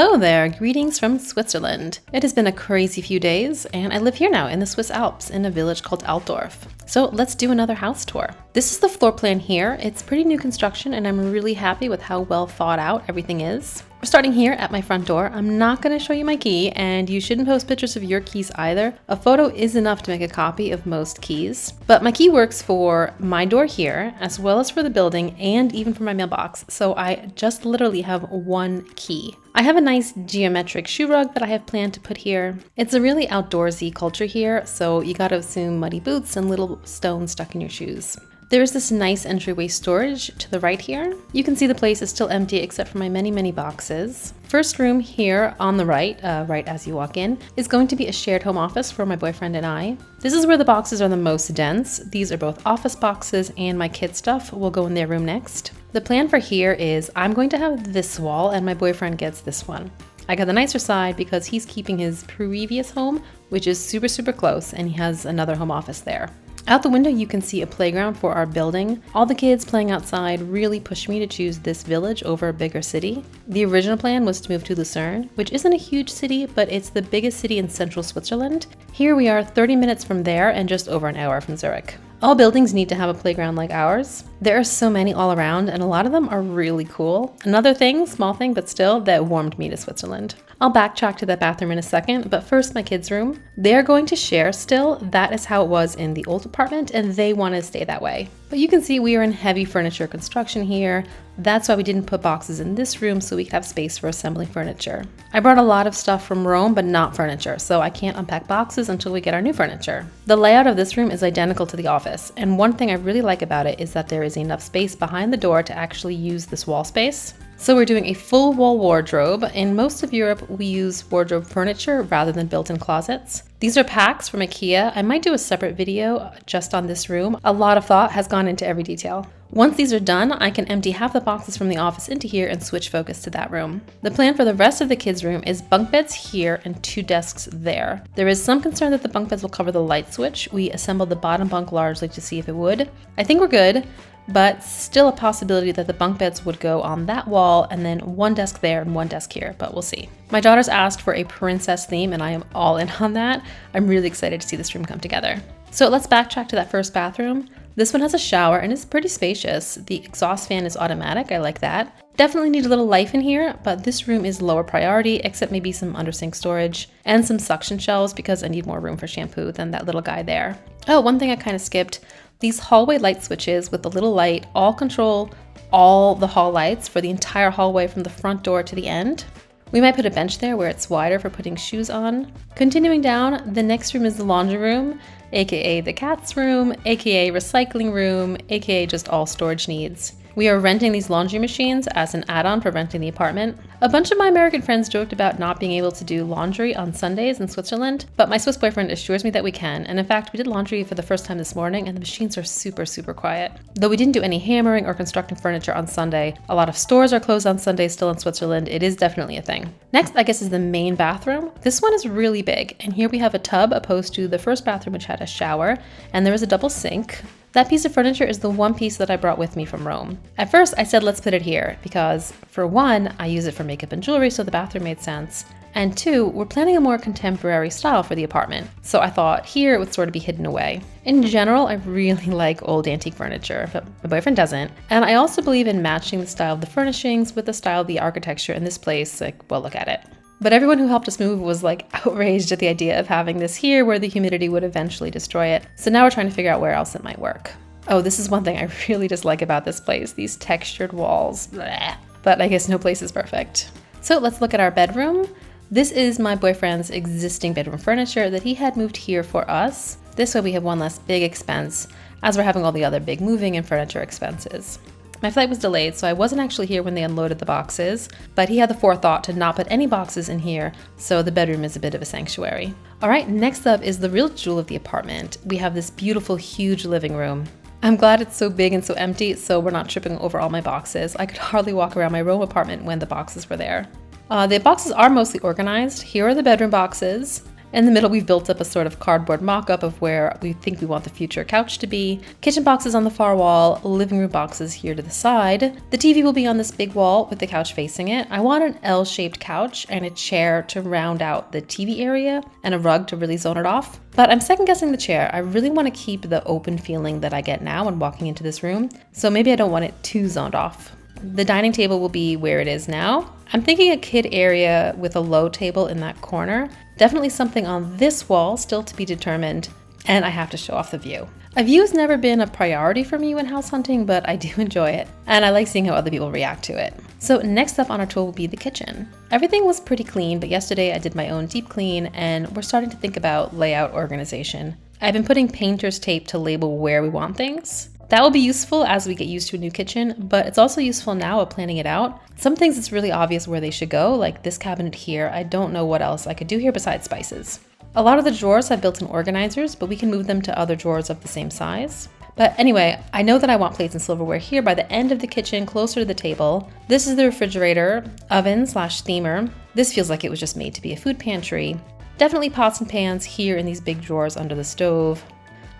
Hello there, greetings from Switzerland. It has been a crazy few days, and I live here now in the Swiss Alps in a village called Altdorf. So let's do another house tour. This is the floor plan here. It's pretty new construction, and I'm really happy with how well thought out everything is. We're starting here at my front door. I'm not going to show you my key, and you shouldn't post pictures of your keys either. A photo is enough to make a copy of most keys. But my key works for my door here, as well as for the building, and even for my mailbox. So I just literally have one key. I have a nice geometric shoe rug that I have planned to put here. It's a really outdoorsy culture here, so you gotta assume muddy boots and little stones stuck in your shoes. There is this nice entryway storage to the right here. You can see the place is still empty except for my many boxes. First room here on the right, right as you walk in, is going to be a shared home office for my boyfriend and I. This is where the boxes are the most dense. These are both office boxes, and my kid stuff will go in their room next. The plan for here is I'm going to have this wall and my boyfriend gets this one. I got the nicer side because he's keeping his previous home, which is super close, and he has another home office there. Out the window, you can see a playground for our building. All the kids playing outside really pushed me to choose this village over a bigger city. The original plan was to move to Lucerne, which isn't a huge city, but it's the biggest city in central Switzerland. Here we are 30 minutes from there and just over an hour from Zurich. All buildings need to have a playground like ours. There are so many all around, and a lot of them are really cool. Another thing, small thing, but still, that warmed me to Switzerland. I'll backtrack to that bathroom in a second, but first my kids' room. They're going to share still. That is how it was in the old apartment, and they want to stay that way. But you can see we are in heavy furniture construction here. That's why we didn't put boxes in this room, so we could have space for assembling furniture. I brought a lot of stuff from Rome, but not furniture, so I can't unpack boxes until we get our new furniture. The layout of this room is identical to the office, and one thing I really like about it is that there is enough space behind the door to actually use this wall space. So we're doing a full wall wardrobe. In most of Europe, we use wardrobe furniture rather than built-in closets. These are packs from IKEA. I might do a separate video just on this room. A lot of thought has gone into every detail. Once these are done, I can empty half the boxes from the office into here and switch focus to that room. The plan for the rest of the kids' room is bunk beds here and 2 desks there. There is some concern that the bunk beds will cover the light switch. We assembled the bottom bunk largely to see if it would. I think we're good, but still a possibility that the bunk beds would go on that wall and then 1 desk there and 1 desk here, but we'll see. My daughters asked for a princess theme, and I am all in on that. I'm really excited to see this room come together. So let's backtrack to that first bathroom. This one has a shower and is pretty spacious. The exhaust fan is automatic, I like that. Definitely need a little life in here, but this room is lower priority, except maybe some under sink storage and some suction shelves because I need more room for shampoo than that little guy there. Oh, one thing I kind of skipped. These hallway light switches with the little light all control all the hall lights for the entire hallway from the front door to the end. We might put a bench there where it's wider for putting shoes on. Continuing down, the next room is the laundry room, aka the cat's room, aka recycling room, aka just all storage needs. We are renting these laundry machines as an add-on for renting the apartment. A bunch of my American friends joked about not being able to do laundry on Sundays in Switzerland, but my Swiss boyfriend assures me that we can, and in fact we did laundry for the first time this morning and the machines are super quiet. Though we didn't do any hammering or constructing furniture on Sunday, a lot of stores are closed on Sundays still in Switzerland. It is definitely a thing. Next, I guess, is the main bathroom. This one is really big, and here we have a tub opposed to the first bathroom which had a shower, and there is a double sink. That piece of furniture is the one piece that I brought with me from Rome. At first, I said let's put it here because, for one, I use it for makeup and jewelry, so the bathroom made sense. And 2, we're planning a more contemporary style for the apartment, so I thought here it would sort of be hidden away. In general, I really like old antique furniture, but my boyfriend doesn't. And I also believe in matching the style of the furnishings with the style of the architecture in this place. Like, well, look at it. But everyone who helped us move was like outraged at the idea of having this here where the humidity would eventually destroy it. So now we're trying to figure out where else it might work. Oh, this is one thing I really dislike about this place, these textured walls. Blech. But I guess no place is perfect. So let's look at our bedroom. This is my boyfriend's existing bedroom furniture that he had moved here for us. This way we have one less big expense as we're having all the other big moving and furniture expenses. My flight was delayed, so I wasn't actually here when they unloaded the boxes, but he had the forethought to not put any boxes in here, so the bedroom is a bit of a sanctuary. All right, next up is the real jewel of the apartment. We have this beautiful, huge living room. I'm glad it's so big and so empty, so we're not tripping over all my boxes. I could hardly walk around my Rome apartment when the boxes were there. The boxes are mostly organized. Here are the bedroom boxes. In the middle, we've built up a sort of cardboard mock-up of where we think we want the future couch to be. Kitchen boxes on the far wall, living room boxes here to the side. The TV will be on this big wall with the couch facing it. I want an L-shaped couch and a chair to round out the TV area and a rug to really zone it off. But I'm second guessing the chair. I really want to keep the open feeling that I get now when walking into this room, so maybe I don't want it too zoned off. The dining table will be where it is now. I'm thinking a kid area with a low table in that corner. Definitely something on this wall, still to be determined, and I have to show off the view. A view has never been a priority for me when house hunting, but I do enjoy it, and I like seeing how other people react to it. So next up on our tour will be the kitchen. Everything was pretty clean, but yesterday I did my own deep clean, and we're starting to think about layout organization. I've been putting painter's tape to label where we want things. That will be useful as we get used to a new kitchen, but it's also useful now of planning it out. Some things it's really obvious where they should go, like this cabinet here. I don't know what else I could do here besides spices. A lot of the drawers have built-in organizers, but we can move them to other drawers of the same size. But anyway, I know that I want plates and silverware here by the end of the kitchen, closer to the table. This is the refrigerator, oven/steamer. This feels like it was just made to be a food pantry. Definitely pots and pans here in these big drawers under the stove.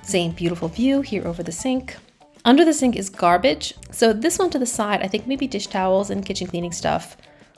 Same beautiful view here over the sink. Under the sink is garbage. So this one to the side, I think maybe dish towels and kitchen cleaning stuff.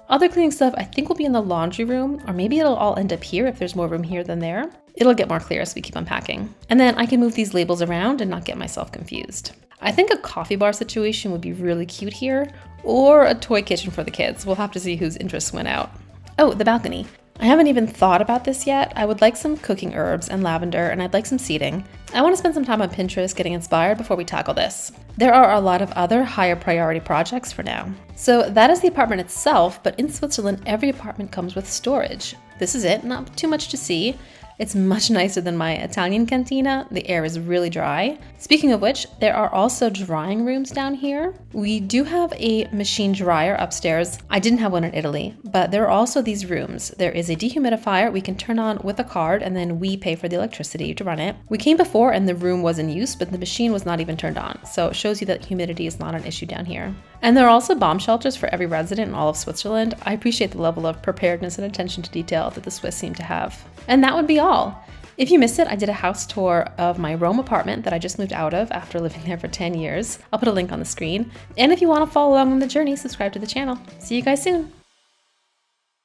Other cleaning stuff I think will be in the laundry room, or maybe it'll all end up here if there's more room here than there. It'll get more clear as we keep unpacking. And then I can move these labels around and not get myself confused. I think a coffee bar situation would be really cute here, or a toy kitchen for the kids. We'll have to see whose interests went out. Oh, the balcony. I haven't even thought about this yet. I would like some cooking herbs and lavender, and I'd like some seating. I want to spend some time on Pinterest getting inspired before we tackle this. There are a lot of other higher priority projects for now. So that is the apartment itself, but in Switzerland, every apartment comes with storage. This is it, not too much to see. It's much nicer than my Italian cantina. The air is really dry. Speaking of which, there are also drying rooms down here. We do have a machine dryer upstairs. I didn't have one in Italy, but there are also these rooms. There is a dehumidifier we can turn on with a card, and then we pay for the electricity to run it. We came before and the room was in use, but the machine was not even turned on. So it shows you that humidity is not an issue down here. And there are also bomb shelters for every resident in all of Switzerland. I appreciate the level of preparedness and attention to detail that the Swiss seem to have. And that would be all. If you missed it, I did a house tour of my Rome apartment that I just moved out of after living there for 10 years. I'll put a link on the screen. And if you want to follow along on the journey, subscribe to the channel. See you guys soon.